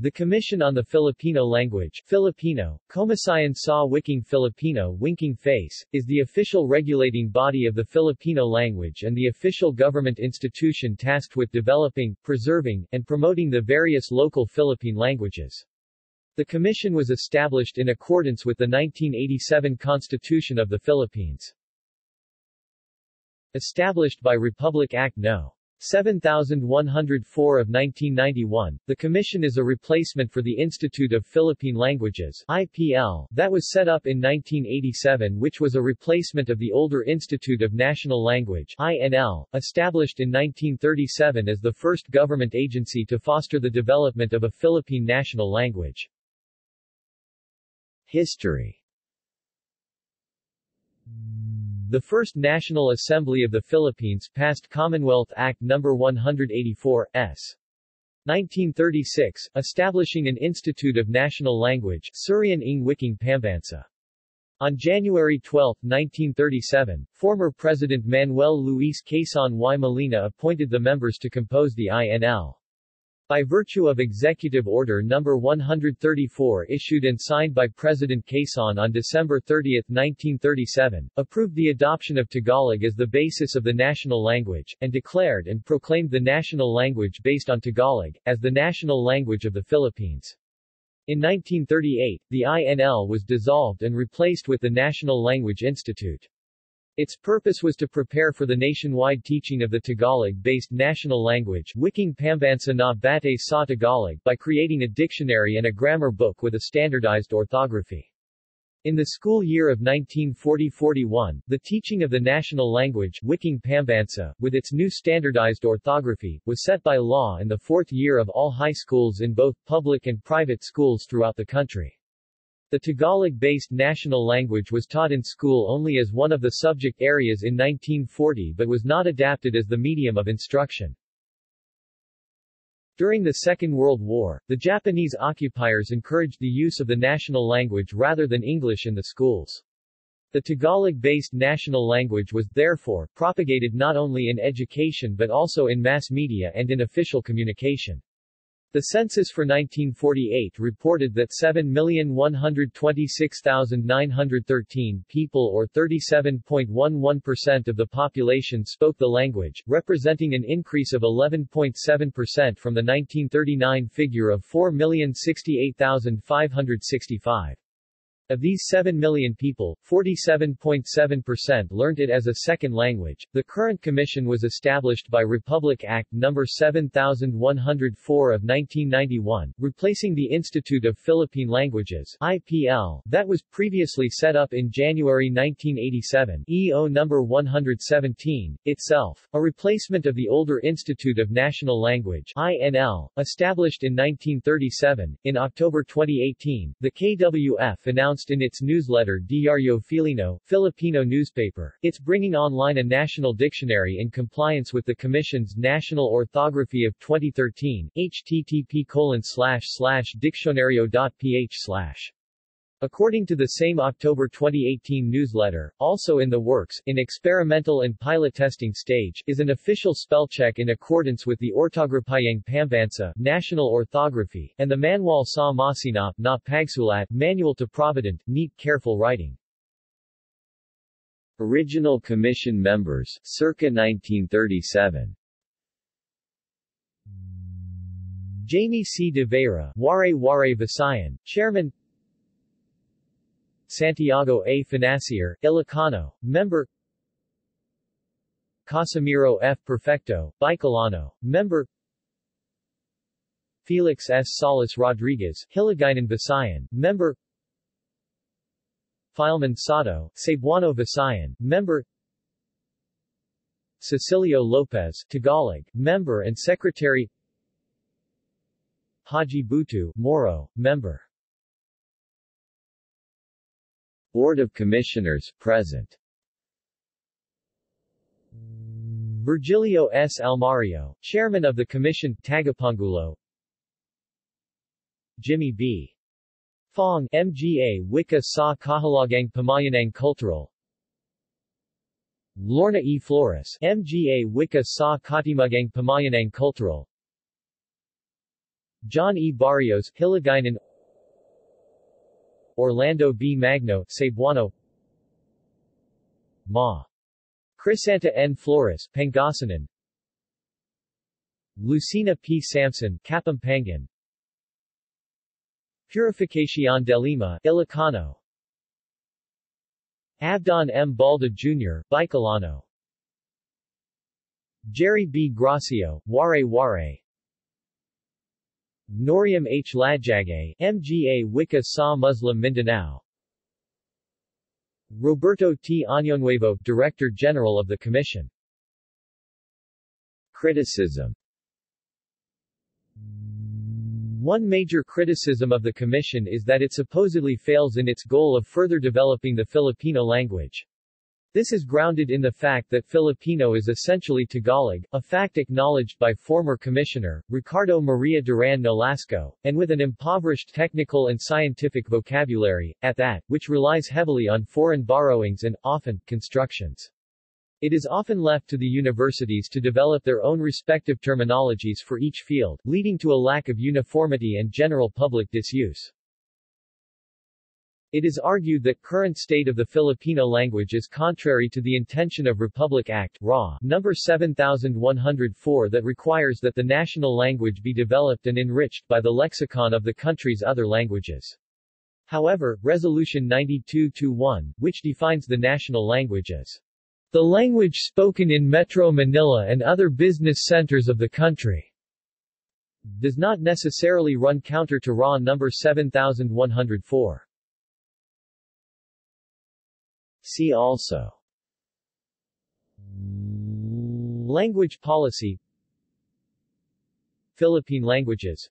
The Commission on the Filipino Language Filipino, Komisyon sa Wikang Filipino Winking Face, is the official regulating body of the Filipino language and the official government institution tasked with developing, preserving, and promoting the various local Philippine languages. The commission was established in accordance with the 1987 Constitution of the Philippines. Established by Republic Act No. 7104 of 1991, the Commission is a replacement for the Institute of Philippine Languages (IPL) that was set up in 1987, which was a replacement of the older Institute of National Language (INL), established in 1937 as the first government agency to foster the development of a Philippine national language. History. The First National Assembly of the Philippines passed Commonwealth Act No. 184, S. 1936, establishing an Institute of National Language Surian ng Wikang Pambansa. On January 12, 1937, former President Manuel Luis Quezon y Molina appointed the members to compose the INL. By virtue of Executive Order No. 134 issued and signed by President Quezon on December 30, 1937, approved the adoption of Tagalog as the basis of the national language, and declared and proclaimed the national language based on Tagalog, as the national language of the Philippines. In 1938, the INL was dissolved and replaced with the National Language Institute. Its purpose was to prepare for the nationwide teaching of the Tagalog-based national language Wikang Pambansa na Batay sa Tagalog by creating a dictionary and a grammar book with a standardized orthography. In the school year of 1940-41, the teaching of the national language Wikang Pambansa, with its new standardized orthography, was set by law in the fourth year of all high schools in both public and private schools throughout the country. The Tagalog-based national language was taught in school only as one of the subject areas in 1940 but was not adapted as the medium of instruction. During the Second World War, the Japanese occupiers encouraged the use of the national language rather than English in the schools. The Tagalog-based national language was, therefore, propagated not only in education but also in mass media and in official communication. The census for 1948 reported that 7,126,913 people or 37.11% of the population spoke the language, representing an increase of 11.7% from the 1939 figure of 4,068,565. Of these 7 million people, 47.7% learned it as a second language. The current commission was established by Republic Act No. 7104 of 1991, replacing the Institute of Philippine Languages (IPL) that was previously set up in January 1987, EO No. 117, itself a replacement of the older Institute of National Language (INL), established in 1937. In October 2018, the KWF announced in its newsletter Diario Filipino newspaper, it's bringing online a national dictionary in compliance with the Commission's National Orthography of 2013, http://diccionario.ph/. According to the same October 2018 newsletter, also in the works, in experimental and pilot testing stage, is an official spellcheck in accordance with the Ortograpyang Pambansa National Orthography, and the Manual sa Masinop na Pagsulat Manual to Provident, Neat Careful Writing. Original Commission members, circa 1937. Jamie C. de Vera, Waray Visayan, Chairman. Santiago A. Financier, Ilocano, Member. Casimiro F. Perfecto, Bicolano, Member. Felix S. Salas Rodriguez, Hiligaynon Visayan, Member. Fileman Sato, Cebuano Visayan, Member. Cecilio Lopez, Tagalog, Member and Secretary. Haji Butu, Moro, Member. Board of Commissioners, present. Virgilio S. Almario, Chairman of the Commission, Tagapangulo. Jimmy B. Fong, Mga Wika sa Kahalagang Pamayanang Cultural. Lorna E. Flores, Mga Wika sa Katimugang Pamayanang Cultural. John E. Barrios, Hiligaynon, Orlando B. Magno, Cebuano, Ma. Crisanta N. Flores, Pangasinan, Lucina P. Sampson, Kapampangan, Purificación de Lima, Ilocano, Abdon M. Balda Jr., Bicolano, Jerry B. Gracio, Waray, Noriam H. Ladjagay, Mga Wika sa Muslim Mindanao, Roberto T. Añonuevo, Director General of the Commission. Criticism. One major criticism of the Commission is that it supposedly fails in its goal of further developing the Filipino language. This is grounded in the fact that Filipino is essentially Tagalog, a fact acknowledged by former Commissioner, Ricardo Maria Duran Nolasco, and with an impoverished technical and scientific vocabulary, at that, which relies heavily on foreign borrowings and, often, constructions. It is often left to the universities to develop their own respective terminologies for each field, leading to a lack of uniformity and general public disuse. It is argued that current state of the Filipino language is contrary to the intention of Republic Act RA No. 7104 that requires that the national language be developed and enriched by the lexicon of the country's other languages. However, Resolution 92-1, which defines the national language as the language spoken in Metro Manila and other business centers of the country, does not necessarily run counter to RA No. 7104. See also: Language policy, Philippine languages,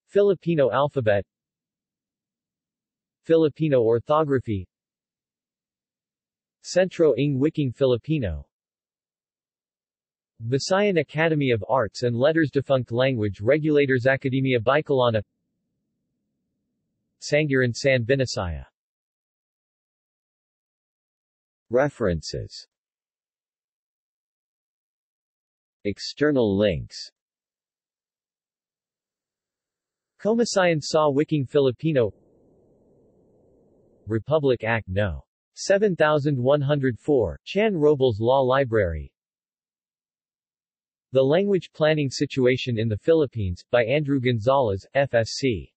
Filipino alphabet, Filipino orthography, Centro ng Wikang Filipino, Visayan Academy of Arts and Letters, defunct language regulators, Academia Bicolana, Sangiran San Binasaya. References. External links. Komisyon sa Wikang Filipino, Republic Act No. 7104, Chan Robles Law Library. The Language Planning Situation in the Philippines, by Andrew Gonzalez, FSC.